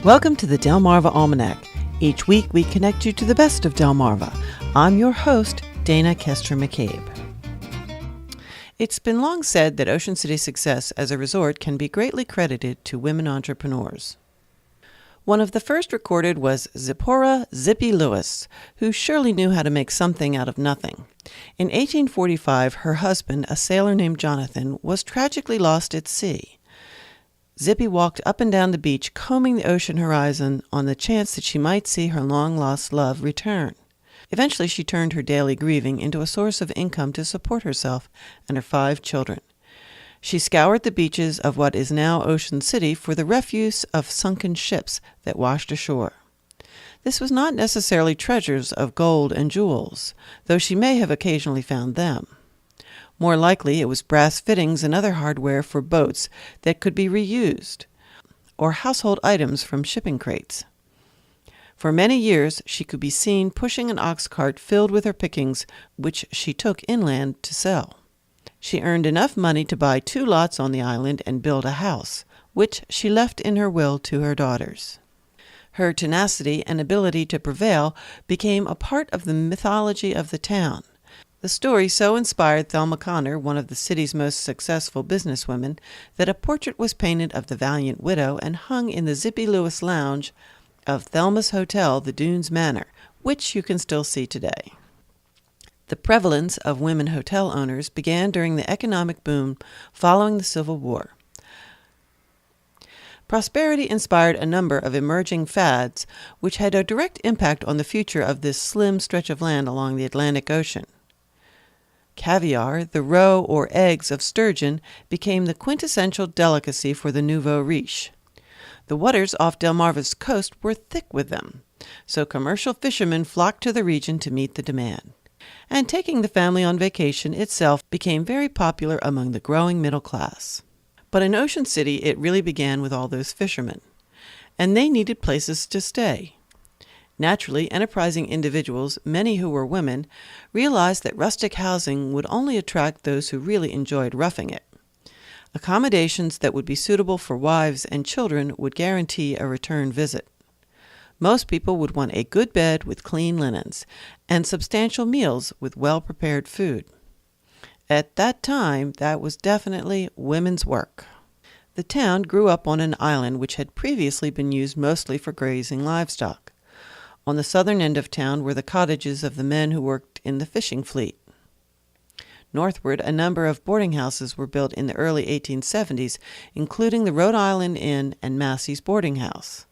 Welcome to the Delmarva Almanac. Each week we connect you to the best of Delmarva. I'm your host, Dana Kester McCabe. It's been long said that Ocean City's success as a resort can be greatly credited to women entrepreneurs. One of the first recorded was Zipporah "Zippy" Lewis, who surely knew how to make something out of nothing. In 1845, her husband, a sailor named Jonathan, was tragically lost at sea. Zippy walked up and down the beach, combing the ocean horizon on the chance that she might see her long-lost love return. Eventually, she turned her daily grieving into a source of income to support herself and her 5 children. She scoured the beaches of what is now Ocean City for the refuse of sunken ships that washed ashore. This was not necessarily treasures of gold and jewels, though she may have occasionally found them. More likely, it was brass fittings and other hardware for boats that could be reused, or household items from shipping crates. For many years, she could be seen pushing an ox cart filled with her pickings, which she took inland to sell. She earned enough money to buy 2 lots on the island and build a house, which she left in her will to her daughters. Her tenacity and ability to prevail became a part of the mythology of the town. The story so inspired Thelma Connor, one of the city's most successful businesswomen, that a portrait was painted of the valiant widow and hung in the Zippy Lewis Lounge of Thelma's Hotel, the Dunes Manor, which you can still see today. The prevalence of women hotel owners began during the economic boom following the Civil War. Prosperity inspired a number of emerging fads, which had a direct impact on the future of this slim stretch of land along the Atlantic Ocean. Caviar, the roe or eggs of sturgeon, became the quintessential delicacy for the nouveau riche. The waters off Delmarva's coast were thick with them, so commercial fishermen flocked to the region to meet the demand. And taking the family on vacation itself became very popular among the growing middle class. But in Ocean City, it really began with all those fishermen, and they needed places to stay. Naturally, enterprising individuals, many who were women, realized that rustic housing would only attract those who really enjoyed roughing it. Accommodations that would be suitable for wives and children would guarantee a return visit. Most people would want a good bed with clean linens and substantial meals with well-prepared food. At that time, that was definitely women's work. The town grew up on an island which had previously been used mostly for grazing livestock. On the southern end of town were the cottages of the men who worked in the fishing fleet. Northward, a number of boarding houses were built in the early 1870s, including the Rhode Island Inn and Massey's Boarding House.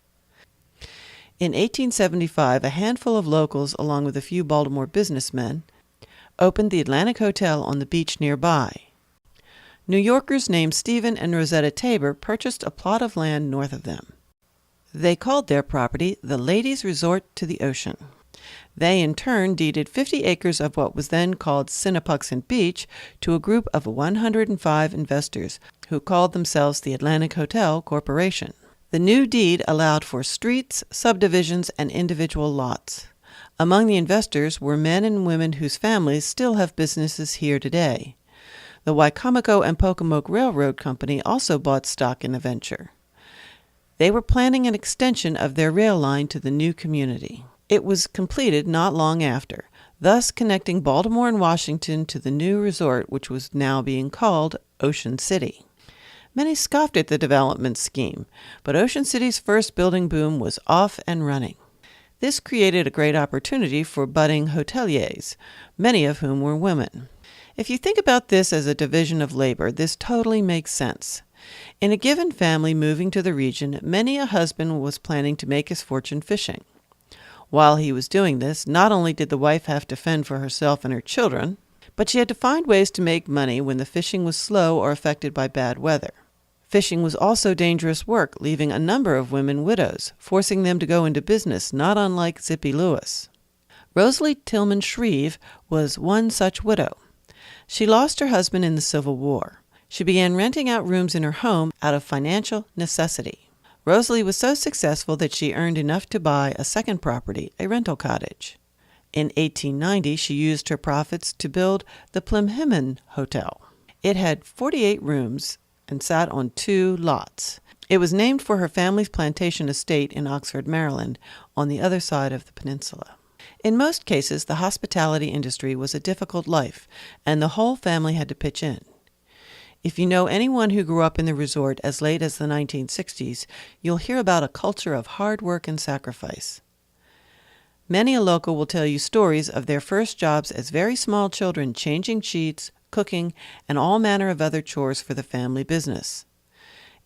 In 1875, a handful of locals, along with a few Baltimore businessmen, opened the Atlantic Hotel on the beach nearby. New Yorkers named Stephen and Rosetta Tabor purchased a plot of land north of them. They called their property the Ladies' Resort to the Ocean. They, in turn, deeded 50 acres of what was then called Sinnapuxent Beach to a group of 105 investors who called themselves the Atlantic Hotel Corporation. The new deed allowed for streets, subdivisions, and individual lots. Among the investors were men and women whose families still have businesses here today. The Wicomico and Pocomoke Railroad Company also bought stock in the venture. They were planning an extension of their rail line to the new community. It was completed not long after, thus connecting Baltimore and Washington to the new resort, which was now being called Ocean City. Many scoffed at the development scheme, but Ocean City's first building boom was off and running. This created a great opportunity for budding hoteliers, many of whom were women. If you think about this as a division of labor, this totally makes sense. In a given family moving to the region, many a husband was planning to make his fortune fishing. While he was doing this, not only did the wife have to fend for herself and her children, but she had to find ways to make money when the fishing was slow or affected by bad weather. Fishing was also dangerous work, leaving a number of women widows, forcing them to go into business, not unlike Zippy Lewis. Rosalie Tillman Shreve was one such widow. She lost her husband in the Civil War. She began renting out rooms in her home out of financial necessity. Rosalie was so successful that she earned enough to buy a second property, a rental cottage. In 1890, she used her profits to build the Plimhimmon Hotel. It had 48 rooms and sat on 2 lots. It was named for her family's plantation estate in Oxford, Maryland, on the other side of the peninsula. In most cases, the hospitality industry was a difficult life, and the whole family had to pitch in. If you know anyone who grew up in the resort as late as the 1960s, you'll hear about a culture of hard work and sacrifice. Many a local will tell you stories of their first jobs as very small children changing sheets, cooking, and all manner of other chores for the family business.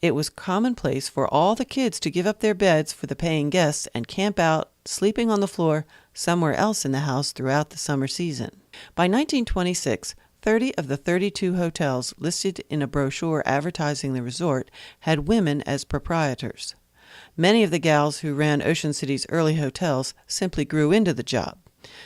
It was commonplace for all the kids to give up their beds for the paying guests and camp out, sleeping on the floor somewhere else in the house throughout the summer season. By 1926, 30 of the 32 hotels listed in a brochure advertising the resort had women as proprietors. Many of the gals who ran Ocean City's early hotels simply grew into the job.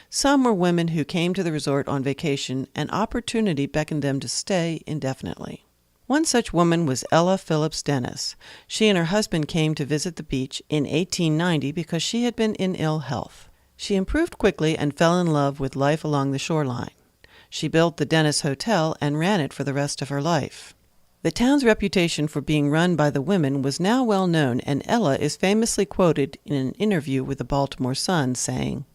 Some were women who came to the resort on vacation, and opportunity beckoned them to stay indefinitely. One such woman was Ella Phillips Dennis. She and her husband came to visit the beach in 1890 because she had been in ill health. She improved quickly and fell in love with life along the shoreline. She built the Dennis Hotel and ran it for the rest of her life. The town's reputation for being run by the women was now well known, and Ella is famously quoted in an interview with the Baltimore Sun saying,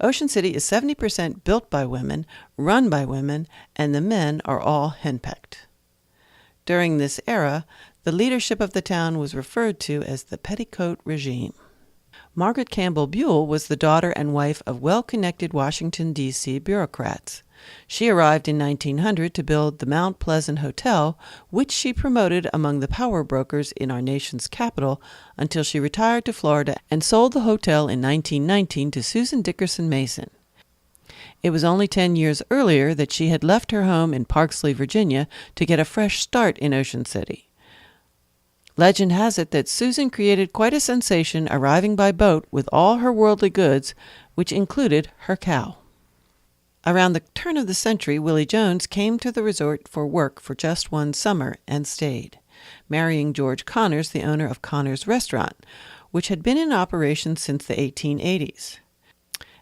"Ocean City is 70% built by women, run by women, and the men are all henpecked." During this era, the leadership of the town was referred to as the petticoat regime. Margaret Campbell Buell was the daughter and wife of well-connected Washington, D.C. bureaucrats. She arrived in 1900 to build the Mount Pleasant Hotel, which she promoted among the power brokers in our nation's capital until she retired to Florida and sold the hotel in 1919 to Susan Dickerson Mason. It was only 10 years earlier that she had left her home in Parksley, Virginia, to get a fresh start in Ocean City. Legend has it that Susan created quite a sensation arriving by boat with all her worldly goods, which included her cow. Around the turn of the century, Willie Jones came to the resort for work for just one summer and stayed, marrying George Connors, the owner of Connors Restaurant, which had been in operation since the 1880s.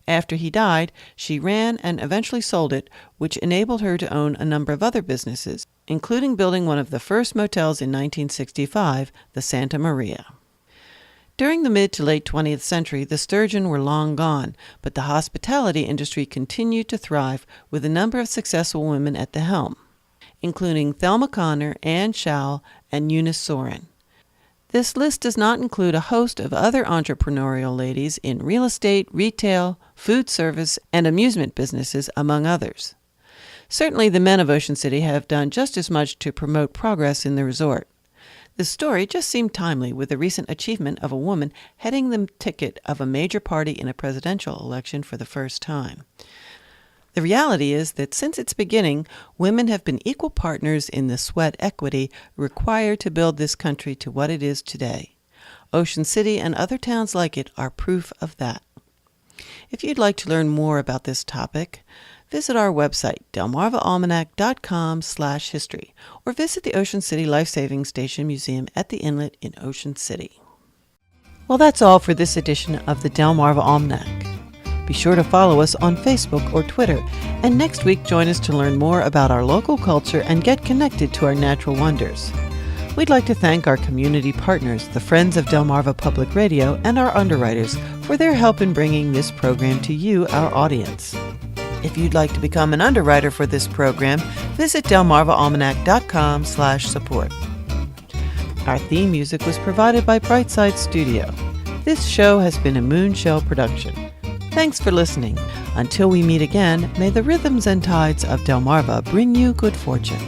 After he died, she ran and eventually sold it, which enabled her to own a number of other businesses, including building one of the first motels in 1965, the Santa Maria. During the mid to late 20th century, the sturgeon were long gone, but the hospitality industry continued to thrive with a number of successful women at the helm, including Thelma Connor, Anne Schall, and Eunice Soren. This list does not include a host of other entrepreneurial ladies in real estate, retail, food service, and amusement businesses, among others. Certainly the men of Ocean City have done just as much to promote progress in the resort. This story just seemed timely with the recent achievement of a woman heading the ticket of a major party in a presidential election for the first time. The reality is that since its beginning, women have been equal partners in the sweat equity required to build this country to what it is today. Ocean City and other towns like it are proof of that. If you'd like to learn more about this topic, visit our website, delmarvaalmanac.com/history, or visit the Ocean City Life-Saving Station Museum at the Inlet in Ocean City. Well, that's all for this edition of the Delmarva Almanac. Be sure to follow us on Facebook or Twitter, and next week join us to learn more about our local culture and get connected to our natural wonders. We'd like to thank our community partners, the Friends of Delmarva Public Radio, and our underwriters for their help in bringing this program to you, our audience. If you'd like to become an underwriter for this program, visit delmarvaalmanac.com/support. Our theme music was provided by Brightside Studio. This show has been a Moonshell production. Thanks for listening. Until we meet again, may the rhythms and tides of Delmarva bring you good fortune.